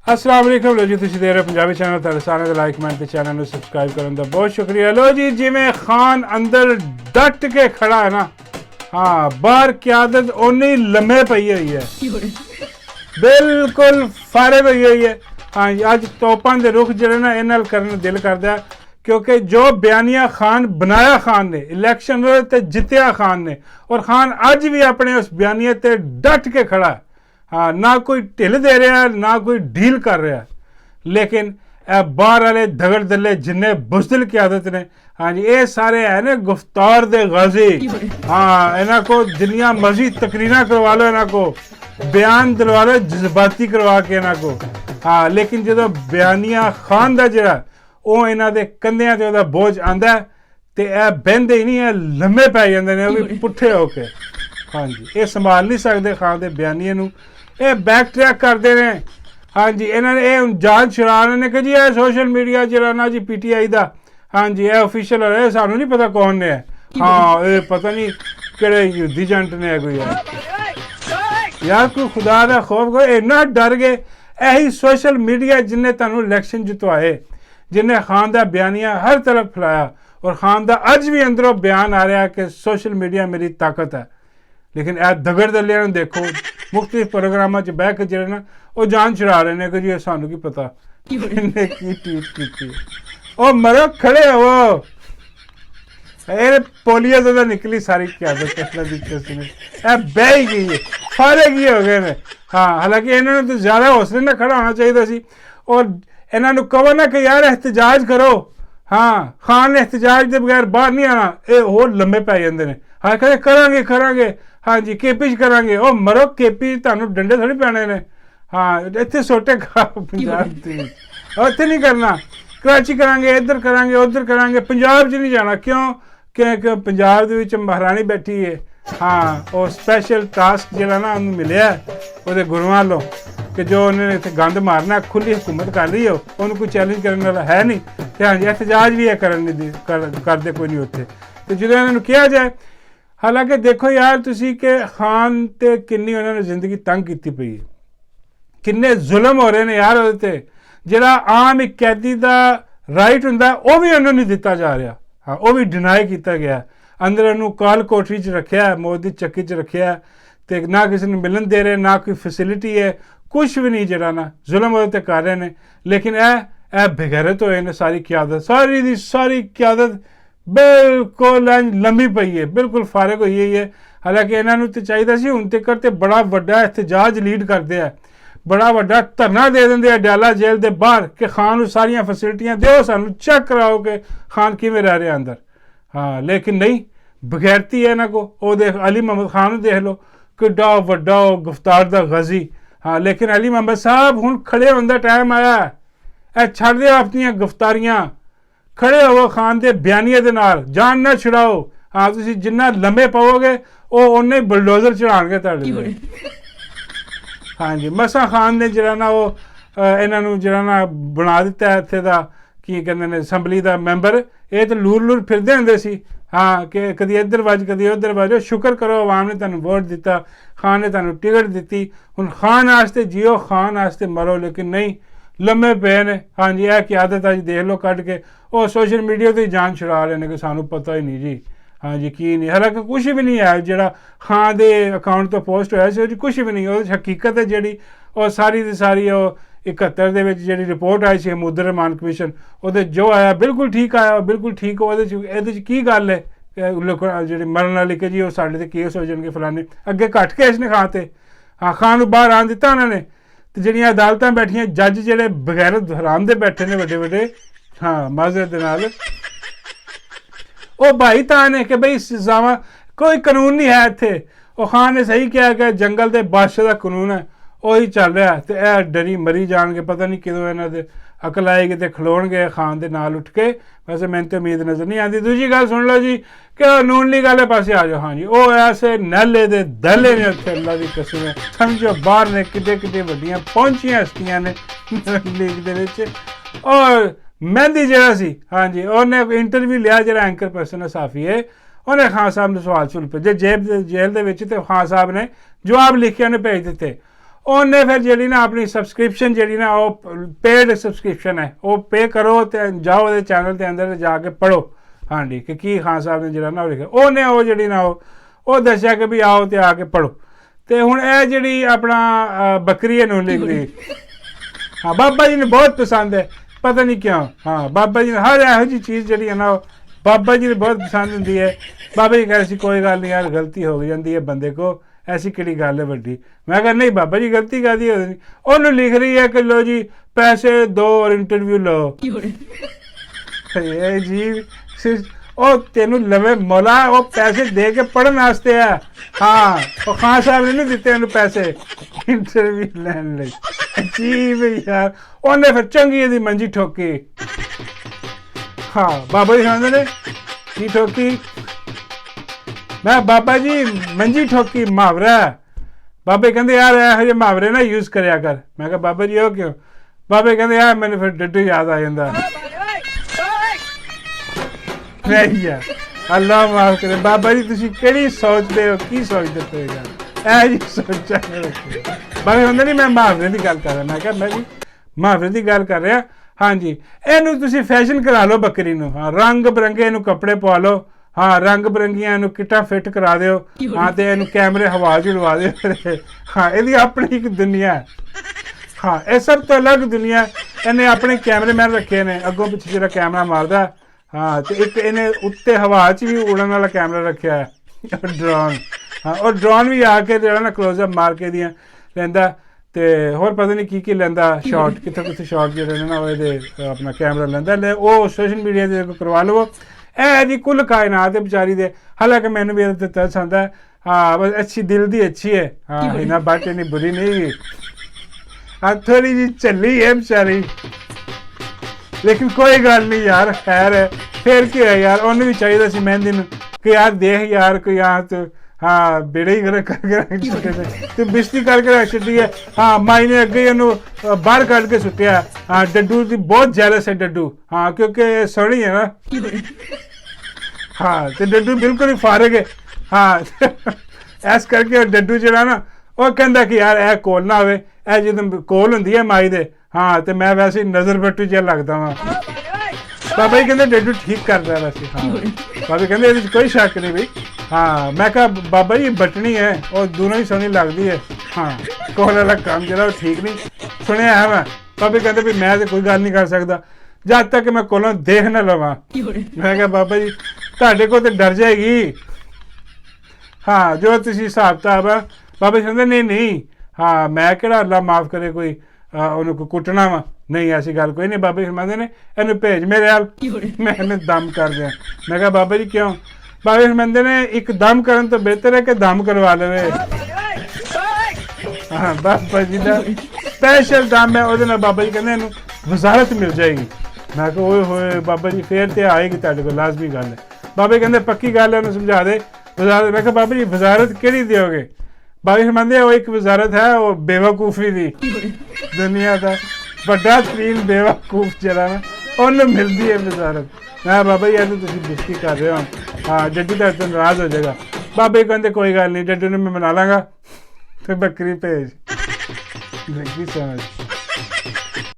अस्सलाम वालेकुम लो जी तुसीं देख रहे पंजाबी चैनल तुहाडे सारेयां दा लाइक कमेंट ते चैनल नूं सबसक्राइब करन दा बहुत शुक्रिया। लो जी जिवें खान अंदर डट के खड़ा है ना, हाँ बाहर क्यादत ओनी लम्मे पई हुई है, बिल्कुल फारिग होई हुई है। हाँ जी अज तोपां दे रुख जिहड़े ना इहनां नाल करन दिल करदा क्योंकि जो बयानिया खान बनाया खान ने इलैक्शन ते जित्तिया खान ने, और खान अज भी अपने उस बयानिया ते डट के खड़ा है। हाँ ना कोई ढिल दे रहा है ना कोई डील कर रहा है, लेकिन बाहर वाले दगड़ दले जिन्ने बुजदिल क्यादत ने, हाँ जी ये सारे है ना गुफ्तार दे गाजी। हाँ इन्हों को जिन्नियां मर्जी तकरीरां करवा लो, इन्हों को बयान दिलवा लो जज्बाती करवा के इन्हों को। हाँ लेकिन जो बयानिया खान का जोड़ा वो इन्हों के कंधियां ते उहदा बोझ आंदा ते बहंदे ही नहीं है, लम्मे पै जांदे ने भी पुट्ठे होके। हाँ जी ये संभाल नहीं सकते खान के बयानिए नूं, ये बैक ट्रैक करते हैं। हाँ जी इन्होंने ये जांच छुड़ा रहे हैं कि जी ये सोशल मीडिया जरा ना जी PTI का, हाँ जी ये ऑफिशियल है, सानू नहीं पता कौन ने है। हाँ ये पता नहीं किहड़े युद्धी एजेंट ने कोई यार कोई खुदा का खौफ करो, इन्ना डर गए। यही सोशल मीडिया जिन्हें तुहानू इलैक्शन जितवाए, जिन्हें खान का बयानिया हर तरफ फैलाया, और खान का अज भी अंदरों बयान आ रहा है कि सोशल मीडिया मेरी ताकत है। लेकिन ए दगड़ दलियां देखो मुख्तलिफ प्रोग्रामां च बह के जिहड़े ना वो जान छुड़ा रहे हैं कि जी सानू की पता इन्हें की ट्वीट की। ओ मरो खड़े हो, ये पोलियो तो निकली सारी क्यादत बह ही गई है, फारे की हो गए ने। हाँ हालांकि इन्होंने तो ज़्यादा हौसले ना खड़ा होना चाहिए सी, और इन्होंने कहो ना कि यार एहतजाज करो। हाँ खान ने एहतजाज के बगैर बाहर नहीं आना, ये होर लम्बे पै जाते हैं। हाँ कहते करांगे करांगे, हाँ जी केपी च करांगे। ओ मरो केपी तुहानू डंडे थोड़ी पैने ने। हाँ इत्थे सोटे खा पंजाब उत्थे नहीं करना, कराची करांगे, इधर करांगे, उधर करांगे, पंजाब च नहीं जाना। क्यों क्योंकि पंजाब दे विच महारानी बैठी है। हाँ वो स्पैशल टास्क जिहड़ा ना उन्हें मिलिया वो गुरुआं वालों कि जो उन्होंने इत्थे गंद मारना, खुली हुकूमत कर रही हो, उन्होंने कोई चैलेंज करने वाला है नहीं। तो हाँ जी एहतजाज भी है करते कोई नहीं उत्थे। तो जो इन्होंने कहा जाए, हालांकि देखो यार तुसी कि खान ते किन्नी उन्होंने जिंदगी तंग की पई, किन्ने जुल्म हो रहे हैं यार उहदे ते। जिहड़ा आम एक कैदी का राइट हुंदा वो भी उन्होंने नहीं दिता जा रहा। हाँ वो भी डिनाई किया गया, अंदर उन्होंने काल कोठरी च रखिया, मौत की चक्की च रखिया, तो ना किसी ने मिलन दे रहे, ना कोई फैसिलिटी है, कुछ भी नहीं। जरा ना जुल्म उहदे ते कर रहे हैं। लेकिन ए बेगैरत होए ने, सारी क्यादत सारी दी सारी क्यादत बिल्कुल लंबी पई है, बिल्कुल फारिग हुई हुई है। हालांकि इन्होंने तो चाहिए सी हुण तक ते बड़ा वड्डा एहतजाज लीड करते हैं, बड़ा वड्डा धरना दे देंगे अडयाला जेल के बाहर कि खान नूं सारियां फैसिलिटियां दो, सानू चेक कराओ कि खान किवें रह रहा अंदर। हाँ लेकिन नहीं, बगैरती है इन्हां को। वो देख अली मोहम्मद खान देख लो किड्डा वड्डा गुफ्तार दा गजी। हाँ लेकिन अली मोहम्मद साहब हुण खड़े होने का टाइम आया है, छड्ड दिओ अपनियां गिरफ्तारियां, खड़े हो खान के बयानिए दे नाल, जान ना छुड़ाओ। हाँ तुसीं जिन्ना लम्बे पाओगे वो उन्ने बुलडोजर चढ़ाणगे तुहाडे। हाँ जी मसा खान ने जरा ना वो इन्हों जरा ना बना दिता है इत्थे दा की कहते हैं असैम्बली का मैंबर। ये तो लूर लूर फिरदे हुंदे सी। हाँ कि कदी इधर वज कदी उधर वज। शुक्र करो आवाम ने तुहानू वोट दिता, खान ने तुहानू टिकट दी, हुण खान वास्ते जियो, खान वास्ते मरो। लेकिन नहीं, लम्बे पे ने। हाँ जी यह क्यादत अज देख लो कट के, वो सोशल मीडिया तो ही जान छुड़ा रहे हैं कि सानू पता ही नहीं जी। हाँ जी की नहीं, हालांकि कुछ भी नहीं है जो खान के अकाउंट तो पोस्ट होया सी, कुछ भी नहीं। वो हकीकत है जी, और सारी की सारी 71 जी रिपोर्ट आई सी हमूदुर रहमान कमीशन, वो जो आया बिल्कुल ठीक आया, बिल्कुल ठीक। वो की गल है जी मरन वाली कि जी वो साढ़े ते केस हो जाएंगे फलाने, अगे घट केस ने खान ते। हाँ खान नूं बाहर आन दिता उन्होंने, तो जिहड़ियां अदालतां बैठियां जज जिहड़े बगैरत हराम दे बैठे ने वड्डे वड्डे, हाँ माजरत दे नाल, वो भाई तान है कि बई सजावां कोई कानून नहीं है इत्थे। वो खान ने सही कहा कि जंगल के बादशाह का कानून है वही चल रहा है, तो यह डरी मरी जाएंगे। पता नहीं कदों इन्हां दे अकल आएगी तो खलोणगे खान के नाल उठ के। वैसे मैंने तो उम्मीद नज़र नहीं आती। दूजी गल सुन लो जी कि नून लीग वाले पासे आ जाओ। हाँ जी वो ऐसे नैले दे दले ने उत्थे, अल्लाह की कसम है, समझो बाहर ने किड्डे किड्डे वड्डियां पहुंचियां हस्तियां ने नून लीग दे विच। और मेहंदी जरा सी, हाँ जी उन्हें इंटरव्यू लिया जरा एंकर पर्सन है साफी है, उन्हें खान साहब ने सवाल सुल भेजे जेल दे विच, ते खान साहब ने जवाब लिख के उन्हें भेज दिते। ਉਹਨੇ ਫਿਰ ਜਿਹੜੀ ਨਾ ਆਪਣੀ ਸਬਸਕ੍ਰਿਪਸ਼ਨ ਜਿਹੜੀ ਨਾ ਉਹ ਪੇਡ ਸਬਸਕ੍ਰਿਪਸ਼ਨ ਹੈ ਉਹ ਪੇ ਕਰੋ ਤੇ ਜਾਓ ਉਹਦੇ ਚੈਨਲ ਦੇ ਅੰਦਰ ਜਾ ਕੇ ਪੜ੍ਹੋ ਹਾਂਜੀ ਕਿ ਕੀ ਖਾਨ ਸਾਹਿਬ ਨੇ ਜਿਹੜਾ ਨਾ ਉਹ ਲਿਖਿਆ ਉਹਨੇ ਉਹ ਜਿਹੜੀ ਨਾ ਉਹ ਦੱਸਿਆ ਕਿ ਵੀ ਆਓ ਤੇ ਆ ਕੇ ਪੜ੍ਹੋ ਤੇ ਹੁਣ ਇਹ ਜਿਹੜੀ ਆਪਣਾ ਬੱਕਰੀ ਨੂੰ ਲਿਖਦੀ ਹਾਂ ਬਾਬਾ ਜੀ ਨੂੰ ਬਹੁਤ ਪਸੰਦ ਹੈ ਪਤਾ ਨਹੀਂ ਕਿਉਂ ਹਾਂ ਬਾਬਾ ਜੀ ਨੂੰ ਹਰ ਇਹੋ ਜਿਹੀ ਚੀਜ਼ ਜਿਹੜੀ ਹੈ ਨਾ ਉਹ ਬਾਬਾ ਜੀ ਨੂੰ ਬਹੁਤ ਪਸੰਦ ਹੁੰਦੀ ਹੈ ਬਾਬਾ ਜੀ ਕਹਿੰਦੇ ਸੀ ਕੋਈ ਗੱਲ ਨਹੀਂ ਯਾਰ ਗਲਤੀ ਹੋ ਜਾਂਦੀ ਹੈ ਬੰਦੇ ਕੋ ਐਸੀ ਕਿਹੜੀ ਗੱਲ ਹੈ ਵੱਡੀ ਮੈਂ ਕਿਹਾ ਨਹੀਂ ਬਾਬਾ ਜੀ ਗਲਤੀ ਕਾਹਦੀ ਹੋ ਜਾਂਦੀ ਉਹਨੂੰ ਲਿਖ ਰਹੀ ਹੈ ਕਿ ਲੋ ਜੀ ਪੈਸੇ ਦੋ ਔਰ ਇੰਟਰਵਿਊ ਲਓ ਇਹ ਜੀ ਉਹ ਤੈਨੂੰ ਲਵੇ ਮੌਲਾ ਉਹ ਪੈਸੇ ਦੇ ਕੇ ਪੜ੍ਹਨ ਵਾਸਤੇ ਆ ਹਾਂ ਉਹ ਖਾਨ ਸਾਹਿਬ ਨੇ ਨਹੀਂ ਦਿੱਤੇ ਉਹਨੂੰ ਪੈਸੇ ਇੰਟਰਵਿਊ ਲੈਣ ਲਈ ਅਜੀਬ ਯਾਰ ਉਹਨੇ ਫਿਰ ਚੰਗੀ ਇਹਦੀ ਮੰਜੀ ਠੋਕੀ ਹਾਂ ਬਾਬਾ ਜੀ ਕਹਿੰਦੇ ਨੇ ਕੀ ਠੋਕੀ ਮੈਂ ਬਾਬਾ ਜੀ ਮੰਜੀ ਠੋਕੀ ਮੁਹਾਵਰਾ ਬਾਬੇ ਕਹਿੰਦੇ ਯਾਰ ਇਹੋ ਜਿਹੇ ਮੁਹਾਵਰੇ ਨਾ ਯੂਜ਼ ਕਰਿਆ ਕਰ ਮੈਂ ਕਿਹਾ ਬਾਬਾ ਜੀ ਉਹ ਕਿਉਂ ਬਾਬੇ ਕਹਿੰਦੇ ਯਾਰ ਮੈਨੂੰ ਫਿਰ ਡੱਡੂ ਯਾਦ ਆ ਜਾਂਦਾ ਨਹੀਂ ਯਾਰ ਅੱਲਾ ਮਾਫ ਕਰੇ ਬਾਬਾ ਜੀ ਤੁਸੀਂ ਕਿਹੜੀ ਸੋਚਦੇ ਹੋ ਕੀ ਸੋਚਦੇ ਪਏ ਯਾਰ ਇਹ ਜੀ ਸੋਚਾਂ ਬਾਬਾ ਹੁੰਦਾ ਨਹੀਂ ਮੈਂ ਮੁਹਾਵਰੇ ਦੀ ਗੱਲ ਕਰ ਰਿਹਾ ਮੈਂ ਕਿਹਾ ਮੈਂ ਵੀ ਮੁਹਾਵਰੇ ਦੀ ਗੱਲ ਕਰ ਰਿਹਾ ਹਾਂਜੀ ਇਹਨੂੰ ਤੁਸੀਂ ਫੈਸ਼ਨ ਕਰਾ ਲਓ ਬੱਕਰੀ ਨੂੰ ਹਾਂ ਰੰਗ ਬਰੰਗੇ ਇਹਨੂੰ ਕੱਪੜੇ ਪਵਾ ਲਓ ਹਾਂ ਰੰਗ ਬਰੰਗੀਆਂ ਇਹਨੂੰ ਕਿੱਟਾਂ ਫਿੱਟ ਕਰਾ ਦਿਓ ਹਾਂ ਤੇ ਇਹਨੂੰ ਕੈਮਰੇ ਹਵਾ 'ਚ ਉਡਵਾ ਦਿਓ ਹਾਂ ਇਹਦੀ ਆਪਣੀ ਇੱਕ ਦੁਨੀਆ ਹਾਂ ਇਹ ਸਭ ਤੋਂ ਅਲੱਗ ਦੁਨੀਆ ਇਹਨੇ ਆਪਣੇ ਕੈਮਰਾਮੈਨ ਰੱਖੇ ਨੇ ਅੱਗੋਂ ਪਿੱਛੇ ਜਿਹੜਾ ਕੈਮਰਾ ਮਾਰਦਾ ਹਾਂ ਤੇ ਇੱਕ ਇਹਨੇ ਉੱਤੇ ਹਵਾ 'ਚ ਵੀ ਉਡਣ ਵਾਲਾ ਕੈਮਰਾ ਰੱਖਿਆ ਹੈ ਡਰੋਨ ਹਾਂ ਉਹ ਡਰੋਨ ਵੀ ਆ ਕੇ ਜਿਹੜਾ ਨਾ ਕਲੋਜ਼ਅਪ ਮਾਰ ਕੇ ਦੀਆਂ ਲੈਂਦਾ ਤੇ ਹੋਰ ਪਤਾ ਨਹੀਂ ਕੀ ਲੈਂਦਾ ਸ਼ਾਟ ਕਿੱਥੇ ਸ਼ਾਟ ਜਿਹੜੇ ਨੇ ਨਾ ਉਹਦੇ ਆਪਣਾ ਕੈਮਰਾ ਲੈਂਦਾ ਲੈ ਉਹ ਸੋਸ਼ਲ ਮੀਡੀਆ ਤੇ ਕਰਵਾ ਲਵੋ ਇਹ ਜੀ ਕੁੱਲ ਕਾਇਨਾਤ ਹੈ ਵਿਚਾਰੀ ਦੇ ਹਾਲਾਂਕਿ ਮੈਨੂੰ ਵੀ ਇਹਦੇ ਤੇ ਤਰਸ ਆਉਂਦਾ ਹਾਂ ਬਸ ਅੱਛੀ ਦਿਲ ਦੀ ਅੱਛੀ ਹੈ ਹਾਂ ਇਹਨਾਂ ਬਾਤ ਇੰਨੀ ਬੁਰੀ ਨਹੀਂ ਹੈਗੀ ਹਾਂ ਥੋੜੀ ਜਿਹੀ ਚੱਲੀ ਹੈ ਵਿਚਾਰੀ ਲੇਕਿਨ ਕੋਈ ਗੱਲ ਨਹੀਂ ਯਾਰ ਖੈਰ ਹੈ ਫਿਰ ਕੀ ਹੈ ਯਾਰ ਉਹਨੂੰ ਵੀ ਚਾਹੀਦਾ ਸੀ ਮਹਿੰਦੀ ਨੂੰ ਕਿ ਯਾਰ ਦੇਖ ਯਾਰ ਕੋਈ ਤੂੰ ਹਾਂ ਬੇੜੇ ਹੀ ਕਰਕੇ ਰੱਖ ਛੁੱਟੇ ਨੇ ਤੇ ਬਿਸਤੀ ਕਰਕੇ ਰੱਖ ਛੱਡੀ ਹੈ ਹਾਂ ਮਾਈ ਨੇ ਅੱਗੇ ਉਹਨੂੰ ਬਾਹਰ ਕੱਢ ਕੇ ਸੁੱਟਿਆ ਹਾਂ ਡੱਡੂ ਦੀ ਬਹੁਤ ਜੈਲਸ ਹੈ ਡੱਡੂ ਹਾਂ ਕਿਉਂਕਿ ਸੋਹਣੀ ਹੈ ਨਾ ਹਾਂ ਤੇ ਡੱਡੂ ਬਿਲਕੁਲ ਹੀ ਫਾਰਗ ਹੈ ਹਾਂ ਇਸ ਕਰਕੇ ਡੱਡੂ ਜਿਹੜਾ ਨਾ ਉਹ ਕਹਿੰਦਾ ਕਿ ਯਾਰ ਇਹ ਕੋਲ ਨਾ ਹੋਵੇ ਇਹ ਜਦੋਂ ਕੋਲ ਹੁੰਦੀ ਹੈ ਮਾਈ ਦੇ ਹਾਂ ਤੇ ਮੈਂ ਵੈਸੇ ਹੀ ਨਜ਼ਰ ਬੱਟੂ ਜਿਹਾ ਲੱਗਦਾ ਵਾਂ ਬਾਬਾ ਜੀ ਕਹਿੰਦੇ ਡੱਡੂ ਠੀਕ ਕਰਦਾ ਵੈਸੇ ਹਾਂ ਬਾਬਾ ਕਹਿੰਦੇ ਇਹਦੇ 'ਚ ਕੋਈ ਸ਼ੱਕ ਨਹੀਂ ਬਈ ਹਾਂ ਮੈਂ ਕਿਹਾ ਬਾਬਾ ਜੀ ਬਟਣੀ ਹੈ ਉਹ ਦੋਨੋਂ ਹੀ ਸੋਹਣੀ ਲੱਗਦੀ ਹੈ ਹਾਂ ਕੋਲ ਵਾਲਾ ਕੰਮ ਜਿਹੜਾ ਉਹ ਠੀਕ ਨਹੀਂ ਸੁਣਿਆ ਹੈ ਮੈਂ ਬਾਬਾ ਕਹਿੰਦੇ ਵੀ ਮੈਂ ਤੇ ਕੋਈ ਗੱਲ ਨਹੀਂ ਕਰ ਸਕਦਾ ਜਦ ਤੱਕ ਮੈਂ ਕੋਲੋਂ ਦੇਖ ਨਾ ਲਵਾਂ ਮੈਂ ਕਿਹਾ ਬਾਬਾ ਜੀ ਤੁਹਾਡੇ ਕੋਲ ਤੇ ਡਰ ਜਾਏਗੀ ਹਾਂ ਜੋ ਤੁਸੀਂ ਹਿਸਾਬ ਕਿਤਾਬ ਆ ਬਾਬਾ ਜੀ ਕਹਿੰਦੇ ਨਹੀਂ ਹਾਂ ਮੈਂ ਕਿਹੜਾ ਅੱਲਾ ਮਾਫ ਕਰੇ ਕੋਈ ਉਹਨੂੰ ਕੋਈ ਕੁੱਟਣਾ ਵਾ ਨਹੀਂ ਐਸੀ ਗੱਲ ਕੋਈ ਨਹੀਂ ਬਾਬਾ ਜੀ ਫਰਮਾਉਂਦੇ ਨੇ ਇਹਨੂੰ ਭੇਜ ਮੇਰੇ ਹਾਲ ਮੈਂ ਇਹਨੂੰ ਦਮ ਕਰ ਦਿਆਂ ਮੈਂ ਕਿਹਾ ਬਾਬਾ ਜੀ ਕਿਉਂ ਬਾਬਾ ਜੀ ਫਰਮਾਉਂਦੇ ਨੇ ਇੱਕ ਦਮ ਕਰਨ ਤੋਂ ਬਿਹਤਰ ਹੈ ਕਿ ਦਮ ਕਰਵਾ ਲਵੇ ਹਾਂ ਬਾਬਾ ਜੀ ਦਾ ਸਪੈਸ਼ਲ ਦਮ ਹੈ ਉਹਦੇ ਨਾਲ ਬਾਬਾ ਜੀ ਕਹਿੰਦੇ ਇਹਨੂੰ ਵਜ਼ਾਰਤ ਮਿਲ ਜਾਏਗੀ ਮੈਂ ਕਿਹਾ ਓਏ ਹੋਏ ਬਾਬਾ ਜੀ ਫੇਰ ਤੇ ਆਏਗੀ ਤੁਹਾਡੇ ਕੋਲ ਲਾਜ਼ਮੀ ਗੱਲ ਹੈ ਬਾਬਾ ਜੀ ਕਹਿੰਦੇ ਪੱਕੀ ਗੱਲ ਹੈ ਉਹਨੂੰ ਸਮਝਾ ਦੇ ਵਜ਼ਾਰਤ ਮੈਂ ਕਿਹਾ ਬਾਬਾ ਜੀ ਵਜ਼ਾਰਤ ਕਿਹੜੀ ਦਿਓਗੇ ਬਾਬਾ ਜੀ ਫਰਮਾਉਂਦੇ ਉਹ ਇੱਕ ਵਜ਼ਾਰਤ ਹੈ ਉਹ ਬੇਵਕੂਫੀ ਦੀ ਦੁਨੀਆ ਦਾ ਵੱਡਾ ਤਰੀਨ ਬੇਵਕੂਫ ਜਿਹੜਾ ਨਾ ਉਹਨੂੰ ਮਿਲਦੀ ਹੈ ਵਜ਼ਾਰਤ ਮੈਂ ਬਾਬਾ ਜੀ ਇਹਨੂੰ ਤੁਸੀਂ ਬੇਇੱਜ਼ਤੀ ਕਰ ਰਹੇ ਹੋ ਹਾਂ ਜੱਡੀ ਦਾ ਤਾਂ ਨਾਰਾਜ਼ ਹੋ ਜਾਏਗਾ ਬਾਬਾ ਜੀ ਕਹਿੰਦੇ ਕੋਈ ਗੱਲ ਨਹੀਂ ਜੱਡੀ ਨੂੰ ਮੈਂ ਮਨਾ ਲਾਂਗਾ ਤੇ ਬੱਕਰੀ ਭੇਜ ਲੱਗੀ ਸਮਝ